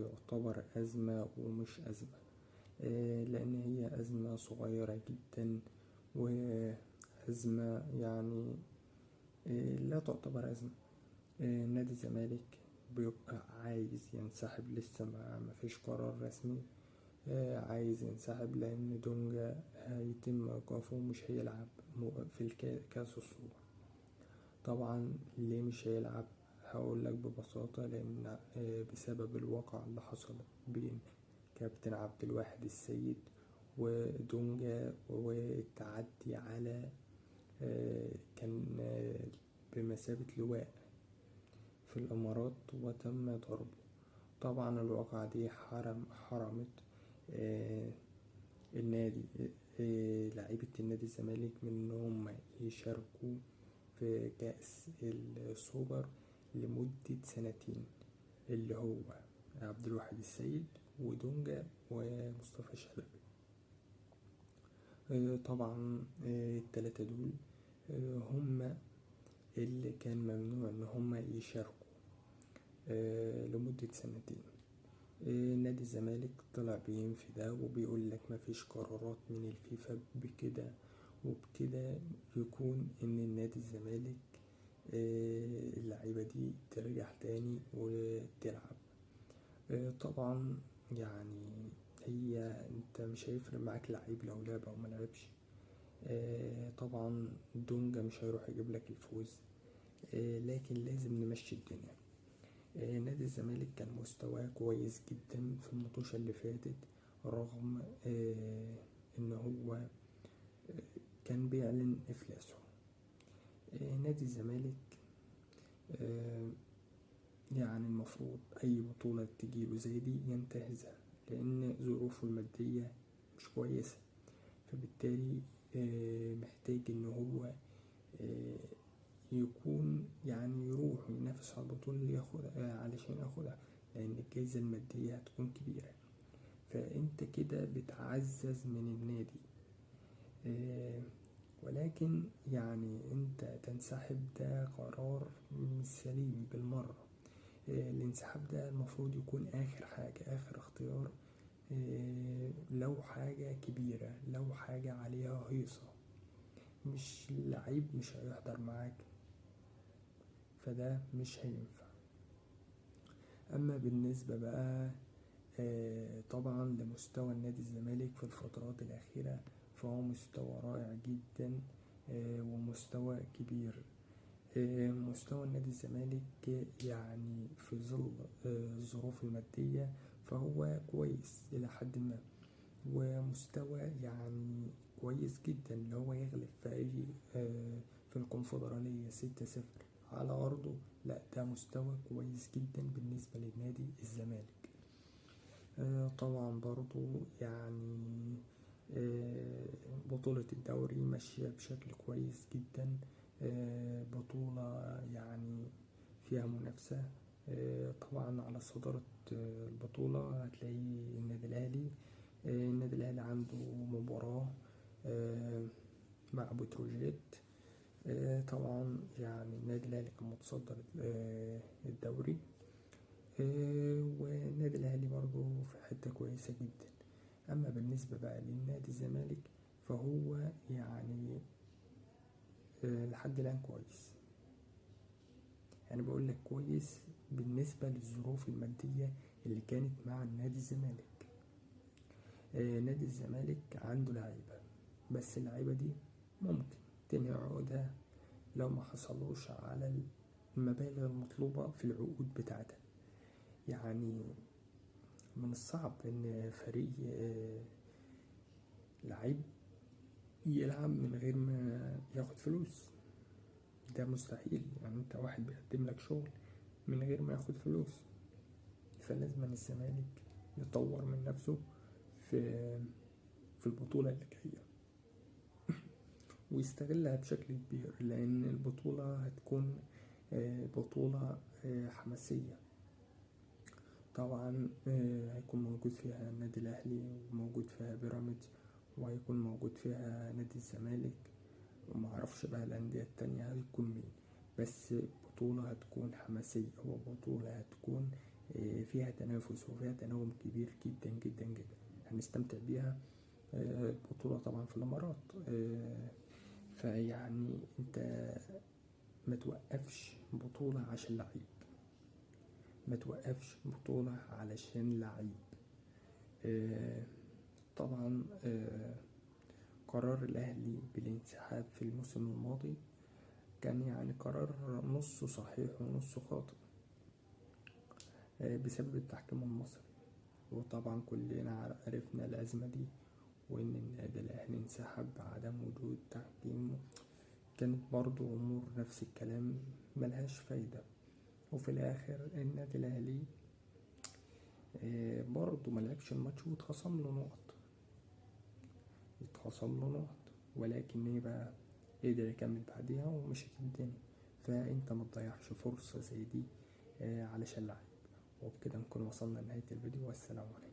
يعتبر أزمة ومش أزمة، لأن هي أزمة صغيرة جدا، وأزمة يعني لا تعتبر أزمة. نادي الزمالك بيبقى عايز ينسحب، لسه ما فيش قرار رسمي. عايز ينسحب لأن دونجا هيتم إيقافه، مش هيلعب في كأس السوبر. طبعا ليه مش هيلعب؟ هقولك ببساطة، لأن بسبب الواقع اللي حصل بين كابتن عبد الواحد السيد ودونجا، والتعدي على كان بمثابة لواء في الإمارات وتم ضربه. طبعا الواقعة دي حرمت النادي لعيبة النادي الزمالك من إنهم يشاركوا في كأس السوبر لمدة سنتين، اللي هو عبد الواحد السيد ودونجا ومصطفى شلبي. طبعا التلاتة دول هم اللي كان ممنوع ان هم يشاركوا لمدة سنتين. نادي الزمالك طلع بينفي ده وبيقول لك مفيش قرارات من الفيفا بكده وبكده، يكون ان النادي الزمالك اللعيبة دي ترجع تاني وتلعب. طبعا يعني هي انت مش هيفرق معاك لعيب لو لعب او ملعبش. طبعا دونجا مش هيروح يجيب لك الفوز، لكن لازم نمشي الدنيا. نادي الزمالك كان مستواه كويس جدا في المطوشة اللي فاتت، رغم ان هو كان بيعلن افلاسه. نادي الزمالك يعني المفروض اي بطولة تجيله زي دي ينتهزها، لان ظروفه المادية مش كويسة، فبالتالي محتاج ان هو يكون يعني يروح وينافس على البطولة اللي ياخدها علشان ياخدها، لأن الجايزة المادية هتكون كبيرة. فأنت كده بتعزز من النادي. ولكن يعني أنت تنسحب ده قرار مش سليم بالمرة. الانسحاب ده المفروض يكون آخر حاجة، آخر اختيار. لو حاجة كبيرة، لو حاجة عليها هيصة، مش لعيب مش هيحضر معاك، فده مش هينفع. اما بالنسبة بقى طبعا لمستوى النادي الزمالك في الفترات الاخيرة، فهو مستوى رائع جدا ومستوى كبير. مستوى النادي الزمالك يعني في ظل الظروف المادية فهو كويس الى حد ما، ومستوى يعني كويس جدا اللي هو يغلب في اي في الكونفدرالية 6-0 على أرضه. لا، ده مستوى كويس جدا بالنسبة للنادي الزمالك. طبعا برضو يعني بطولة الدوري ماشية بشكل كويس جدا. بطولة يعني فيها منافسة. طبعا على صدارة البطولة هتلاقي النادي الأهلي. النادي الأهلي عنده مباراة مع بتروجيت. طبعا يعني النادي الأهلي كان متصدر الدوري، والنادي الأهلي برضو في حتة كويسة جدا. أما بالنسبة بقى للنادي الزمالك فهو يعني لحد الآن كويس. يعني بقول لك كويس بالنسبة للظروف المادية اللي كانت مع النادي الزمالك. نادي الزمالك عنده لعيبة، بس اللعيبة دي ممكن تنهي عقودها لو ما حصلوش على المبالغ المطلوبة في العقود بتاعتها. يعني من الصعب ان فريق لعيب يلعب من غير ما ياخد فلوس، ده مستحيل. يعني انت واحد بيقدم لك شغل من غير ما ياخد فلوس، فلازم الزمالك يطور من نفسه في البطولة اللي جاية ويستغلها بشكل كبير، لأن البطولة هتكون بطولة حماسية. طبعا هيكون موجود فيها النادي الأهلي وموجود فيها بيراميدز وهيكون موجود فيها نادي الزمالك، ومعرفش بقى الأندية التانية هيكون مين، بس بطولة هتكون حماسية وبطولة هتكون فيها تنافس وفيها تناغم كبير جدا جدا جدا، هنستمتع بيها. البطولة طبعا في الإمارات. فيعني انت ما توقفش بطولة عشان لعيب، ما توقفش بطولة علشان لعيب. طبعا قرار الأهلي بالانسحاب في الموسم الماضي كان يعني قرار نصه صحيح ونصه خاطئ بسبب التحكيم المصري. وطبعا كلنا عرفنا الأزمة دي، وإن النادي الأهلي انسحب بعدم وجود تحكيم. كانت برضو أمور نفس الكلام ملهاش فايدة، وفي الآخر النادي الأهلي برضو ملعبش الماتش واتخصم له نقط، ولكن ايه بقى، قدر يكمل بعديها ومشيت الدنيا. فانت ما تضيعش فرصة زي دي علشان لعيب. وبكده نكون وصلنا لنهاية الفيديو، والسلام عليكم.